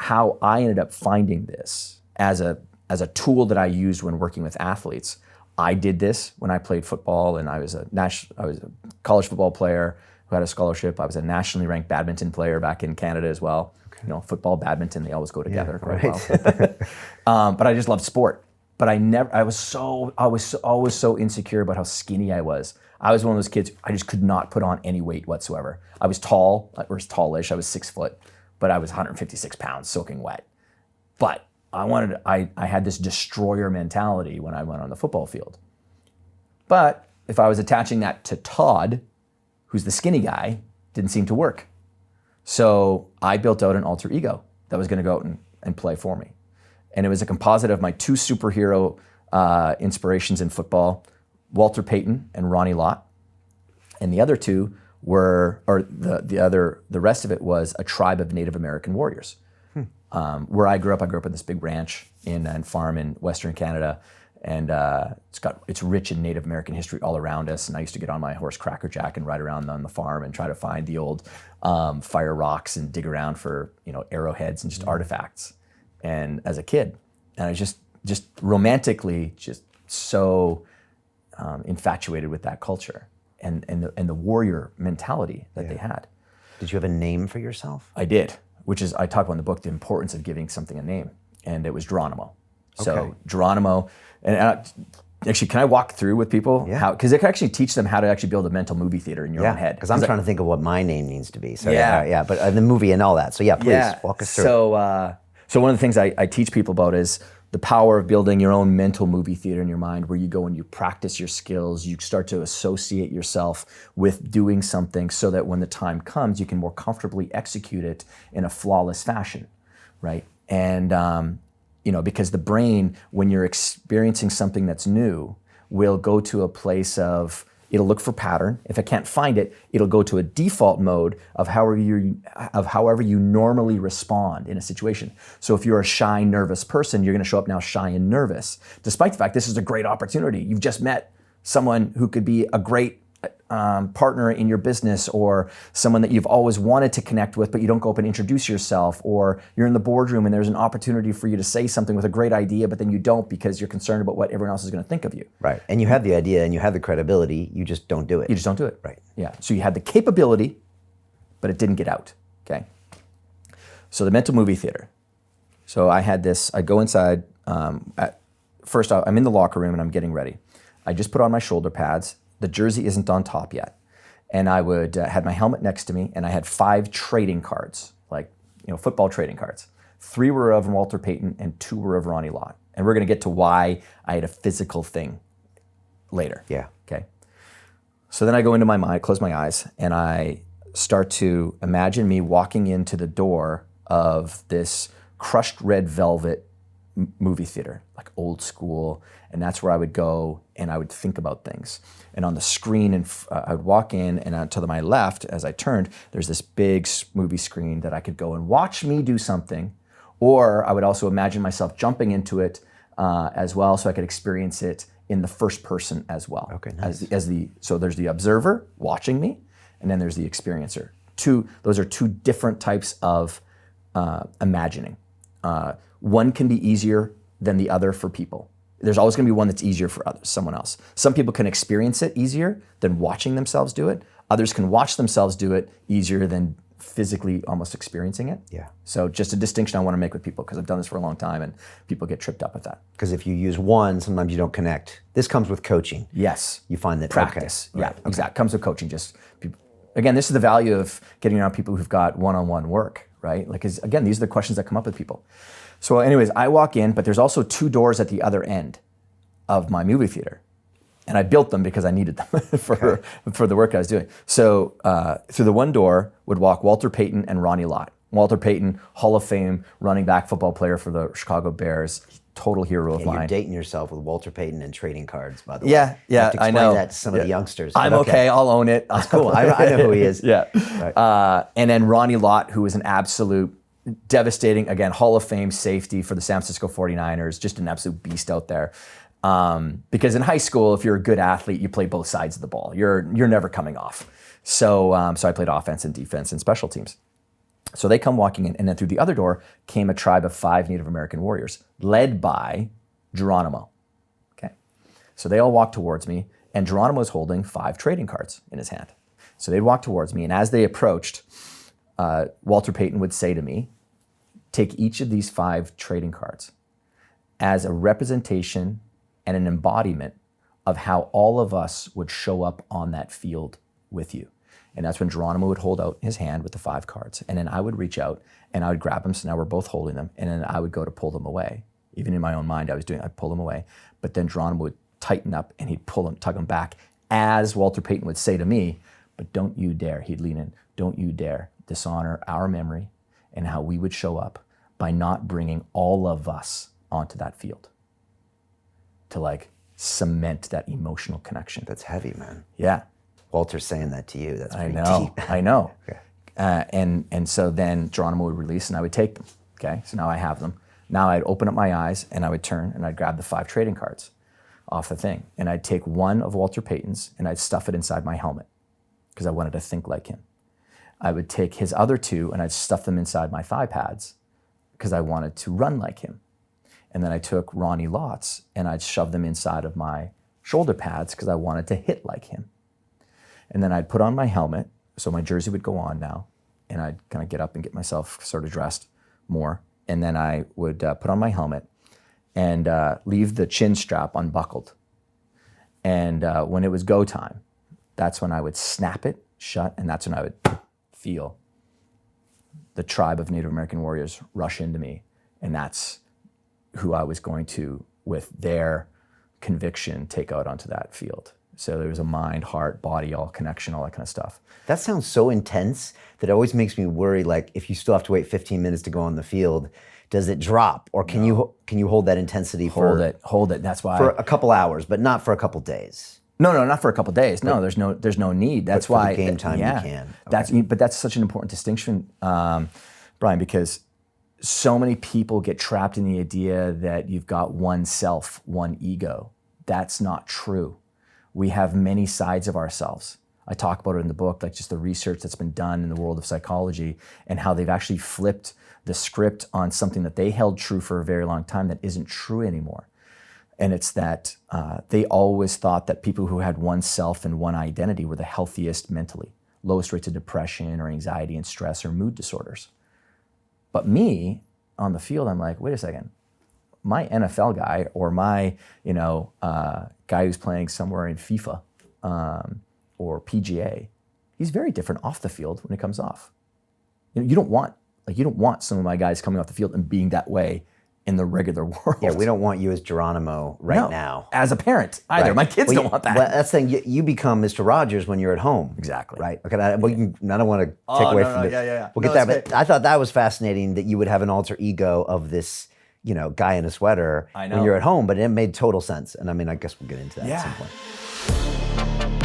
how I ended up finding this as a tool that I used when working with athletes. I did this when I played football, and I was a college football player who had a scholarship. I was a nationally ranked badminton player back in Canada as well. Okay. You know, football, badminton, they always go together quite well. But I just loved sport. But I was always so insecure about how skinny I was. I was one of those kids, I just could not put on any weight whatsoever. I was tall, or tallish, I was 6 foot, but I was 156 pounds soaking wet. But I had this destroyer mentality when I went on the football field. But if I was attaching that to Todd, who's the skinny guy, didn't seem to work. So I built out an alter ego that was going to go out and play for me. And it was a composite of my two superhero inspirations in football, Walter Payton and Ronnie Lott. And the other two were, or the rest of it was a tribe of Native American warriors. Where I grew up in this big ranch and farm in Western Canada. And it's rich in Native American history all around us. And I used to get on my horse Cracker Jack and ride around on the farm and try to find the old fire rocks and dig around for arrowheads and just artifacts. And as a kid, and I was just romantically just so infatuated with that culture and the warrior mentality that they had. Did you have a name for yourself? I did, which is, I talk about in the book, the importance of giving something a name. And it was Geronimo. So Geronimo, and actually, can I walk through with people how, because it can actually teach them how to actually build a mental movie theater in your own head. Because I'm trying to think of what my name needs to be. So but the movie and all that. So please walk us through. So one of the things I teach people about is the power of building your own mental movie theater in your mind, where you go and you practice your skills, you start to associate yourself with doing something so that when the time comes, you can more comfortably execute it in a flawless fashion, right? And because the brain, when you're experiencing something that's new, will go to a place of, it'll look for pattern. If it can't find it, it'll go to a default mode of however you normally respond in a situation. So if you're a shy, nervous person, you're gonna show up now shy and nervous, despite the fact this is a great opportunity. You've just met someone who could be a great partner in your business, or someone that you've always wanted to connect with, but you don't go up and introduce yourself, or you're in the boardroom and there's an opportunity for you to say something with a great idea, but then you don't because you're concerned about what everyone else is going to think of you. Right. And you have the idea and you have the credibility, you just don't do it. You just don't do it. Right. Yeah. So you had the capability, but it didn't get out. Okay. So the mental movie theater. So I had this, I go inside, first I'm in the locker room and I'm getting ready. I just put on my shoulder pads. The jersey isn't on top yet. And I would had my helmet next to me, and I had 5 trading cards, like football trading cards. 3 were of Walter Payton and 2 were of Ronnie Lott. And we're gonna get to why I had a physical thing later. Yeah. Okay. So then I go into my mind, close my eyes, and I start to imagine me walking into the door of this crushed red velvet movie theater, like old school, and that's where I would go and I would think about things. And on the screen, I would walk in, and to my left, as I turned, there's this big movie screen that I could go and watch me do something, or I would also imagine myself jumping into it as well, so I could experience it in the first person as well. Okay, nice. So there's the observer watching me, and then there's the experiencer. Those are 2 different types of imagining. One can be easier than the other for people. There's always going to be one that's easier for someone else. Some people can experience it easier than watching themselves do it. Others can watch themselves do it easier than physically almost experiencing it. Yeah. So just a distinction I want to make with people, because I've done this for a long time and people get tripped up with that. Because if you use one, sometimes you don't connect. This comes with coaching. Yes. You find that practice. Okay. Yeah, right. exactly. Comes with coaching. Just people. Again, this is the value of getting around people who've got one-on-one work, right? Like, 'cause again, these are the questions that come up with people. So anyways, I walk in, but there's also 2 doors at the other end of my movie theater. And I built them because I needed them for the work I was doing. So through the one door would walk Walter Payton and Ronnie Lott. Walter Payton, Hall of Fame running back football player for the Chicago Bears, total hero of mine. You're dating yourself with Walter Payton and trading cards, by the way. Yeah, You have to I explain know. that to some of the youngsters. I'm okay, I'll own it. That's cool. I know who he is. Yeah. Right. And then Ronnie Lott, who is an absolute devastating, again, Hall of Fame safety for the San Francisco 49ers, just an absolute beast out there. Because in high school, if you're a good athlete, you play both sides of the ball. You're never coming off. So I played offense and defense and special teams. So they come walking in, and then through the other door came a tribe of 5 Native American warriors, led by Geronimo. Okay. So they all walked towards me, and Geronimo was holding 5 trading cards in his hand. So they'd walk towards me, and as they approached, Walter Payton would say to me, take each of these 5 trading cards as a representation and an embodiment of how all of us would show up on that field with you. And that's when Geronimo would hold out his hand with the 5 cards. And then I would reach out and I would grab them. So now we're both holding them. And then I would go to pull them away. Even in my own mind, I'd pull them away. But then Geronimo would tighten up and he'd pull them, tug them back, as Walter Payton would say to me, but don't you dare, he'd lean in, don't you dare dishonor our memory and how we would show up by not bringing all of us onto that field to like cement that emotional connection. That's heavy, man. Yeah. Walter's saying that to you. That's pretty deep. I know. Okay. And so then Geronimo would release and I would take them. Okay, so now I have them. Now I'd open up my eyes and I would turn and I'd grab the 5 trading cards off the thing. And I'd take one of Walter Payton's and I'd stuff it inside my helmet because I wanted to think like him. I would take his other 2 and I'd stuff them inside my thigh pads because I wanted to run like him. And then I took Ronnie Lott's and I'd shove them inside of my shoulder pads because I wanted to hit like him. And then I'd put on my helmet, so my jersey would go on now, and I'd kind of get up and get myself sort of dressed more. And then I would put on my helmet and leave the chin strap unbuckled. And when it was go time, that's when I would snap it shut, and that's when I would feel the tribe of Native American warriors rush into me. And that's who I was going to, with their conviction, take out onto that field. So there was a mind, heart, body, all connection, all that kind of stuff. That sounds so intense that it always makes me worry, like if you still have to wait 15 minutes to go on the field, does it drop? Or can you hold that intensity Hold it. That's why. For a couple hours, but not for a couple days. No, not for a couple days. No, there's no need. That's why. For the game time, you can. Okay. But that's such an important distinction, Brian, because so many people get trapped in the idea that you've got one self, one ego. That's not true. We have many sides of ourselves. I talk about it in the book, like just the research that's been done in the world of psychology and how they've actually flipped the script on something that they held true for a very long time that isn't true anymore. And it's that they always thought that people who had one self and one identity were the healthiest mentally, lowest rates of depression or anxiety and stress or mood disorders. But me, on the field, I'm like, wait a second. My NFL guy or my guy who's playing somewhere in FIFA or PGA, he's very different off the field when it comes off. You don't want some of my guys coming off the field and being that way in the regular world. Yeah, we don't want you as Geronimo now. As a parent either. Right. My kids don't want that. Well, that's the thing. You become Mr. Rogers when you're at home. Exactly. Right. Okay. I don't want to take away from it. Yeah. We'll get there. But I thought that was fascinating that you would have an alter ego of this, guy in a sweater when you're at home. But it made total sense. And I mean, I guess we'll get into that at some point.